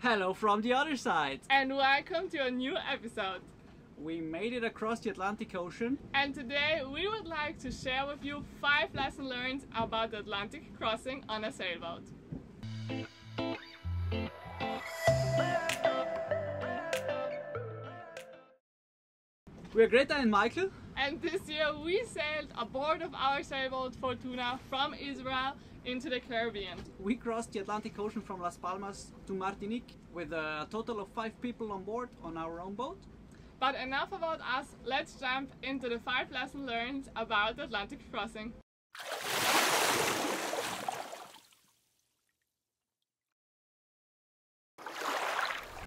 Hello from the other side! And welcome to a new episode. We made it across the Atlantic Ocean. And today we would like to share with you 5 lessons learned about the Atlantic crossing on a sailboat. We're Greta and Michael. And this year we sailed aboard of our sailboat Fortuna from Israel into the Caribbean. We crossed the Atlantic Ocean from Las Palmas to Martinique with a total of 5 people on board on our own boat. But enough about us, let's jump into the 5 lessons learned about the Atlantic crossing.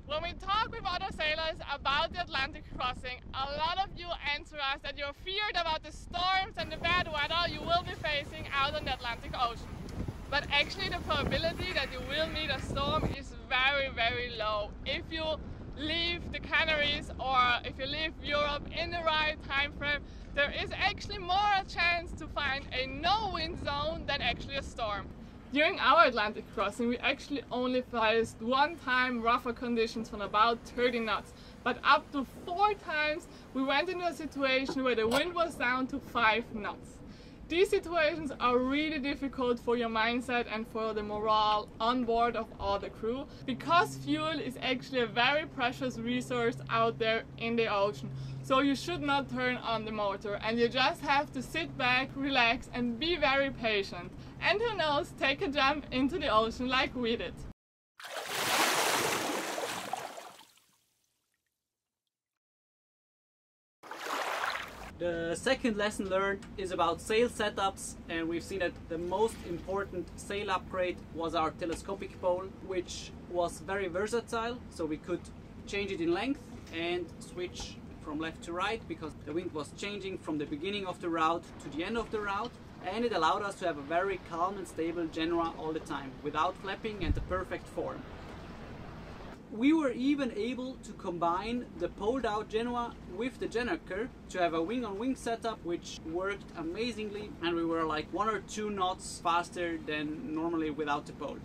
When we talk with other sailors about the Atlantic crossing, a lot of you answer us that you're feared about the storms and the bad weather you will be facing out on the Atlantic Ocean. But actually the probability that you will meet a storm is very, very low. If you leave the Canaries or if you leave Europe in the right time frame, there is actually more a chance to find a no-wind zone than actually a storm. During our Atlantic crossing, we actually only faced one time rougher conditions from about 30 knots. But up to 4 times we went into a situation where the wind was down to 5 knots. These situations are really difficult for your mindset and for the morale on board of all the crew, because fuel is actually a very precious resource out there in the ocean. So you should not turn on the motor and you just have to sit back, relax and be very patient. And who knows, take a jump into the ocean like we did. The second lesson learned is about sail setups, and we've seen that the most important sail upgrade was our telescopic pole, which was very versatile, so we could change it in length and switch from left to right because the wind was changing from the beginning of the route to the end of the route, and it allowed us to have a very calm and stable genoa all the time without flapping and the perfect form. We were even able to combine the poled out genoa with the gennaker to have a wing-on-wing setup, which worked amazingly, and we were like 1 or 2 knots faster than normally without the pole.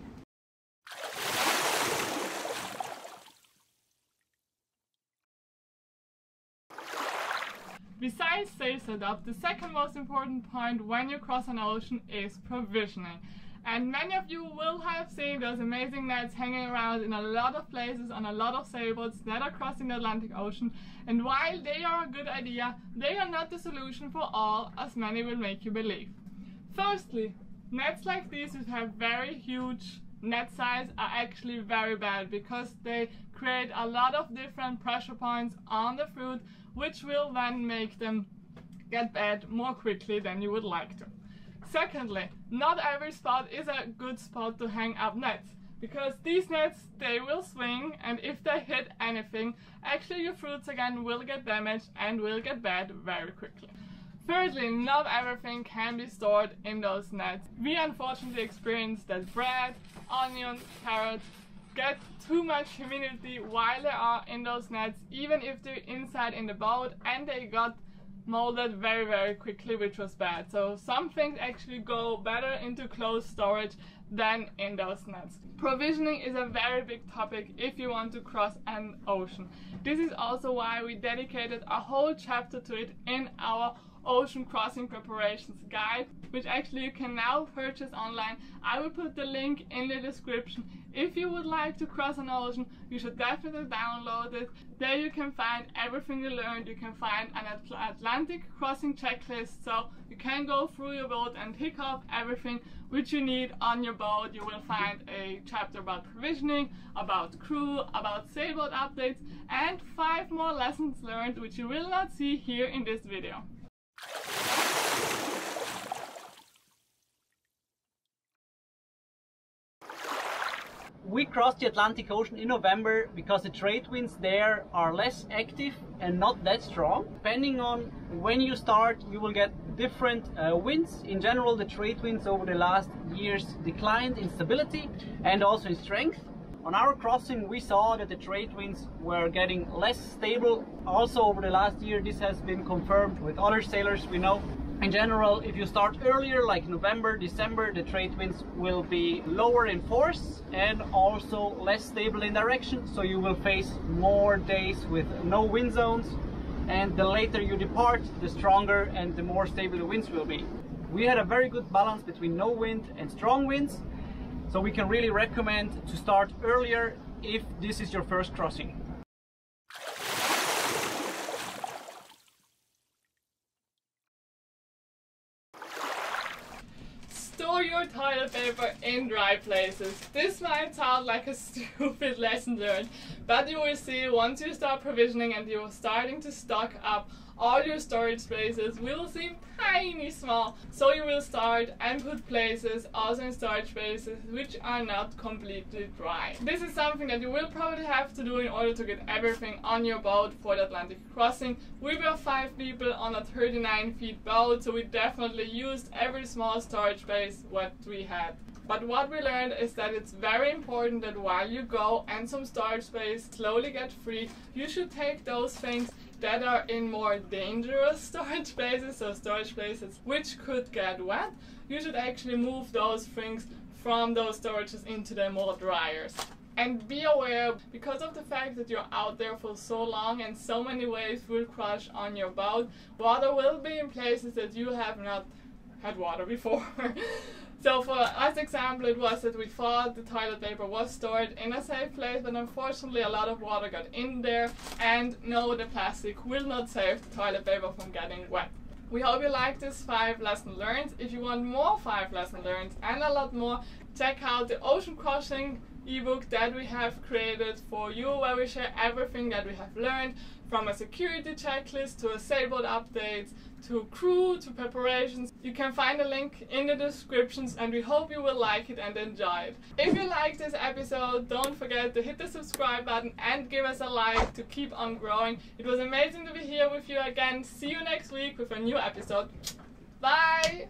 Besides sail setup, the second most important point when you cross an ocean is provisioning. And many of you will have seen those amazing nets hanging around in a lot of places on a lot of sailboats that are crossing the Atlantic Ocean. And while they are a good idea, they are not the solution for all, as many will make you believe. Firstly, nets like these which have very huge net size are actually very bad because they create a lot of different pressure points on the fruit, which will then make them get bad more quickly than you would like to. Secondly, not every spot is a good spot to hang up nets, because these nets, they will swing, and if they hit anything, actually your fruits again will get damaged and will get bad very quickly. Thirdly, not everything can be stored in those nets. We unfortunately experienced that bread, onions, carrots get too much humidity while they are in those nets, even if they're inside in the boat, and they got molded very, very quickly, which was bad. So some things actually go better into closed storage than in those nets. Provisioning is a very big topic if you want to cross an ocean. This is also why we dedicated a whole chapter to it in our Ocean Crossing Preparations Guide, which actually you can now purchase online. I will put the link in the description. If you would like to cross an ocean, you should definitely download it. There you can find everything you learned. You can find an Atlantic crossing checklist, so you can go through your boat and tick off everything which you need on your boat. You will find a chapter about provisioning, about crew, about sailboat updates, and 5 more lessons learned which you will not see here in this video. We crossed the Atlantic Ocean in November because the trade winds there are less active and not that strong. Depending on when you start, you will get different winds. In general, the trade winds over the last years declined in stability and also in strength. On our crossing, we saw that the trade winds were getting less stable. Also over the last year, this has been confirmed with other sailors we know. In general, if you start earlier, like November, December, the trade winds will be lower in force and also less stable in direction, so you will face more days with no wind zones, and the later you depart, the stronger and the more stable the winds will be. We had a very good balance between no wind and strong winds, so we can really recommend to start earlier if this is your first crossing. Store your toilet paper in dry places. This might sound like a stupid lesson learned, but you will see once you start provisioning and you're starting to stock up, all your storage spaces will seem tiny small. So you will start and put places also in storage spaces which are not completely dry. This is something that you will probably have to do in order to get everything on your boat for the Atlantic crossing. We were 5 people on a 39 feet boat, so we definitely used every small storage space what we had. But what we learned is that it's very important that while you go and some storage space slowly get free, you should take those things that are in more dangerous storage spaces, so storage spaces which could get wet. You should actually move those things from those storages into the more dryers. And be aware, because of the fact that you're out there for so long and so many waves will crush on your boat, water will be in places that you have not had water before. So for us example, it was that we thought the toilet paper was stored in a safe place, but unfortunately a lot of water got in there, and no, the plastic will not save the toilet paper from getting wet. We hope you liked this 5 lesson learned. If you want more 5 lesson learned and a lot more, check out the Ocean Crossing ebook that we have created for you, where we share everything that we have learned, from a security checklist to a sailboat updates to crew to preparations. You can find a link in the descriptions, and we hope you will like it and enjoy it. If you liked this episode, don't forget to hit the subscribe button and give us a like to keep on growing. It was amazing to be here with you again. See you next week with a new episode. Bye!